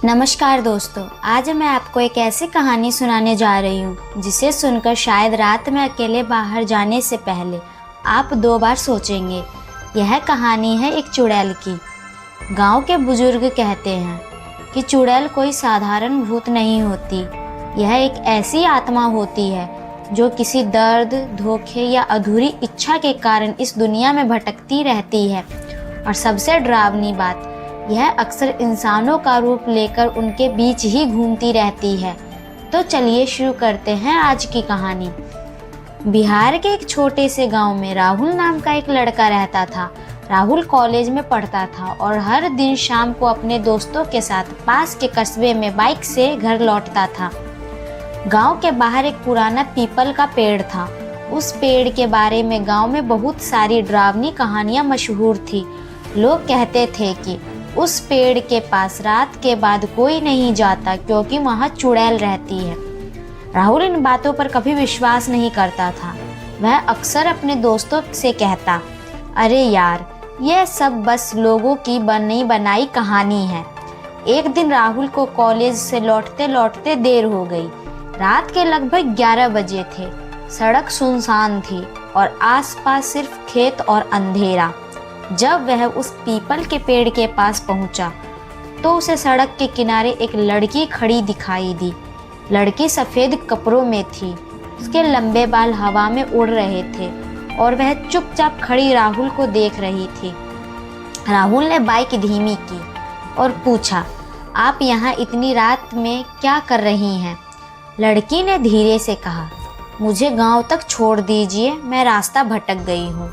नमस्कार दोस्तों, आज मैं आपको एक ऐसी कहानी सुनाने जा रही हूँ जिसे सुनकर शायद रात में अकेले बाहर जाने से पहले आप 2 बार सोचेंगे। यह कहानी है एक चुड़ैल की। गांव के बुजुर्ग कहते हैं कि चुड़ैल कोई साधारण भूत नहीं होती। यह एक ऐसी आत्मा होती है जो किसी दर्द, धोखे या अधूरी इच्छा के कारण इस दुनिया में भटकती रहती है। और सबसे डरावनी बात, यह अक्सर इंसानों का रूप लेकर उनके बीच ही घूमती रहती है। तो चलिए शुरू करते हैं आज की कहानी। बिहार के एक छोटे से गांव में राहुल नाम का एक लड़का रहता था। राहुल कॉलेज में पढ़ता था और हर दिन शाम को अपने दोस्तों के साथ पास के कस्बे में बाइक से घर लौटता था। गांव के बाहर एक पुराना पीपल का पेड़ था। उस पेड़ के बारे में गांव में बहुत सारी डरावनी कहानियां मशहूर थी। लोग कहते थे कि उस पेड़ के पास रात के बाद कोई नहीं जाता क्योंकि वहाँ चुड़ैल रहती है। राहुल इन बातों पर कभी विश्वास नहीं करता था। वह अक्सर अपने दोस्तों से कहता, अरे यार, यह सब बस लोगों की बनी बनाई कहानी है। एक दिन राहुल को कॉलेज से लौटते लौटते देर हो गई। रात के लगभग 11 बजे थे। सड़क सुनसान थी और आसपास सिर्फ खेत और अंधेरा। जब वह उस पीपल के पेड़ के पास पहुंचा तो उसे सड़क के किनारे एक लड़की खड़ी दिखाई दी। लड़की सफ़ेद कपड़ों में थी। उसके लंबे बाल हवा में उड़ रहे थे और वह चुपचाप खड़ी राहुल को देख रही थी। राहुल ने बाइक धीमी की और पूछा, आप यहाँ इतनी रात में क्या कर रही हैं? लड़की ने धीरे से कहा, मुझे गांव तक छोड़ दीजिए, मैं रास्ता भटक गई हूँ।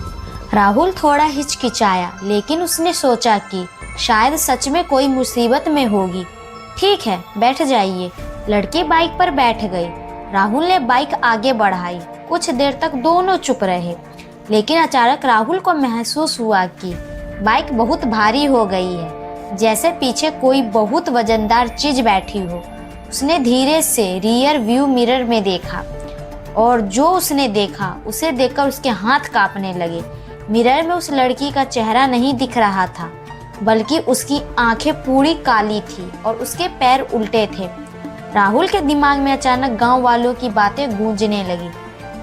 राहुल थोड़ा हिचकिचाया, लेकिन उसने सोचा कि शायद सच में कोई मुसीबत में होगी। ठीक है, बैठ जाइए। लड़की बाइक पर बैठ गई। राहुल ने बाइक आगे बढ़ाई। कुछ देर तक दोनों चुप रहे, लेकिन अचानक राहुल को महसूस हुआ कि बाइक बहुत भारी हो गई है, जैसे पीछे कोई बहुत वजनदार चीज बैठी हो। उसने धीरे से रियर व्यू मिरर में देखा और जो उसने देखा उसे देखकर उसके हाथ कांपने लगे। मिरर में उस लड़की का चेहरा नहीं दिख रहा था, बल्कि उसकी आंखें पूरी काली थी और उसके पैर उल्टे थे। राहुल के दिमाग में अचानक गांव वालों की बातें गूंजने लगी।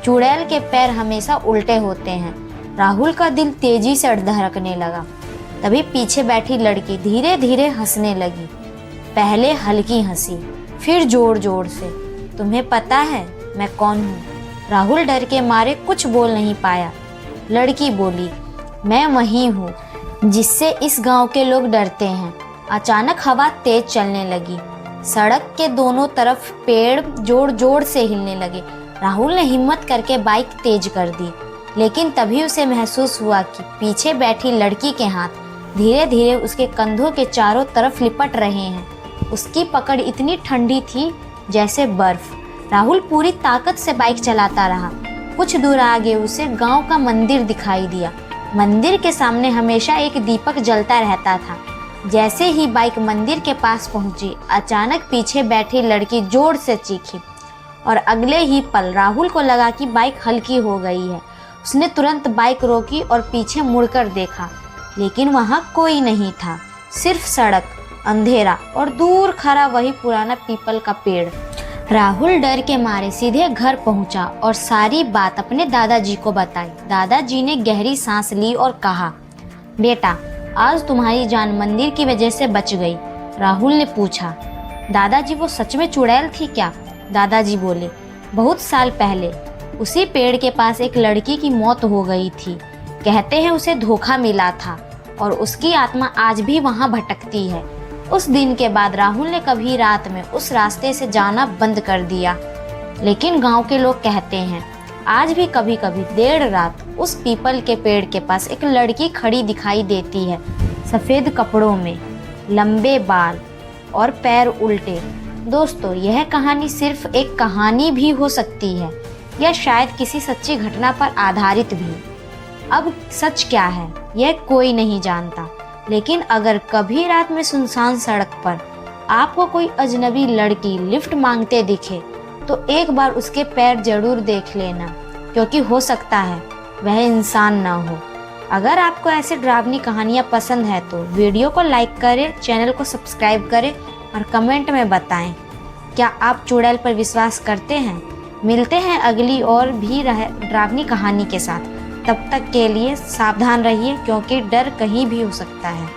चुड़ैल के पैर हमेशा उल्टे होते हैं। राहुल का दिल तेजी से धड़कने लगा। तभी पीछे बैठी लड़की धीरे धीरे हंसने लगी। पहले हल्की हंसी, फिर जोर जोर से। तुम्हें पता है मैं कौन हूँ? राहुल डर के मारे कुछ बोल नहीं पाया। लड़की बोली, मैं वही हूँ जिससे इस गांव के लोग डरते हैं। अचानक हवा तेज चलने लगी। सड़क के दोनों तरफ पेड़ जोर जोर से हिलने लगे। राहुल ने हिम्मत करके बाइक तेज कर दी, लेकिन तभी उसे महसूस हुआ कि पीछे बैठी लड़की के हाथ धीरे धीरे उसके कंधों के चारों तरफ लिपट रहे हैं। उसकी पकड़ इतनी ठंडी थी जैसे बर्फ। राहुल पूरी ताकत से बाइक चलाता रहा। कुछ दूर आगे उसे गांव का मंदिर दिखाई दिया। मंदिर के सामने हमेशा एक दीपक जलता रहता था। जैसे ही बाइक मंदिर के पास पहुंची, अचानक पीछे बैठी लड़की जोर से चीखी और अगले ही पल राहुल को लगा कि बाइक हल्की हो गई है। उसने तुरंत बाइक रोकी और पीछे मुड़कर देखा, लेकिन वहां कोई नहीं था। सिर्फ सड़क, अंधेरा और दूर खड़ा वही पुराना पीपल का पेड़। राहुल डर के मारे सीधे घर पहुंचा और सारी बात अपने दादाजी को बताई। दादाजी ने गहरी सांस ली और कहा, बेटा, आज तुम्हारी जान मंदिर की वजह से बच गई। राहुल ने पूछा, दादाजी वो सच में चुड़ैल थी क्या? दादाजी बोले, बहुत साल पहले उसी पेड़ के पास एक लड़की की मौत हो गई थी। कहते हैं उसे धोखा मिला था और उसकी आत्मा आज भी वहाँ भटकती है। उस दिन के बाद राहुल ने कभी रात में उस रास्ते से जाना बंद कर दिया। लेकिन गांव के लोग कहते हैं आज भी कभी कभी देर रात उस पीपल के पेड़ के पास एक लड़की खड़ी दिखाई देती है, सफ़ेद कपड़ों में, लंबे बाल और पैर उल्टे। दोस्तों, यह कहानी सिर्फ एक कहानी भी हो सकती है या शायद किसी सच्ची घटना पर आधारित भी। अब सच क्या है यह कोई नहीं जानता, लेकिन अगर कभी रात में सुनसान सड़क पर आपको कोई अजनबी लड़की लिफ्ट मांगते दिखे तो एक बार उसके पैर जरूर देख लेना, क्योंकि हो सकता है वह इंसान ना हो। अगर आपको ऐसे डरावनी कहानियाँ पसंद है तो वीडियो को लाइक करें, चैनल को सब्सक्राइब करें और कमेंट में बताएं, क्या आप चुड़ैल पर विश्वास करते हैं। मिलते हैं अगली और भी डरावनी कहानी के साथ। तब तक के लिए सावधान रहिए, क्योंकि डर कहीं भी हो सकता है।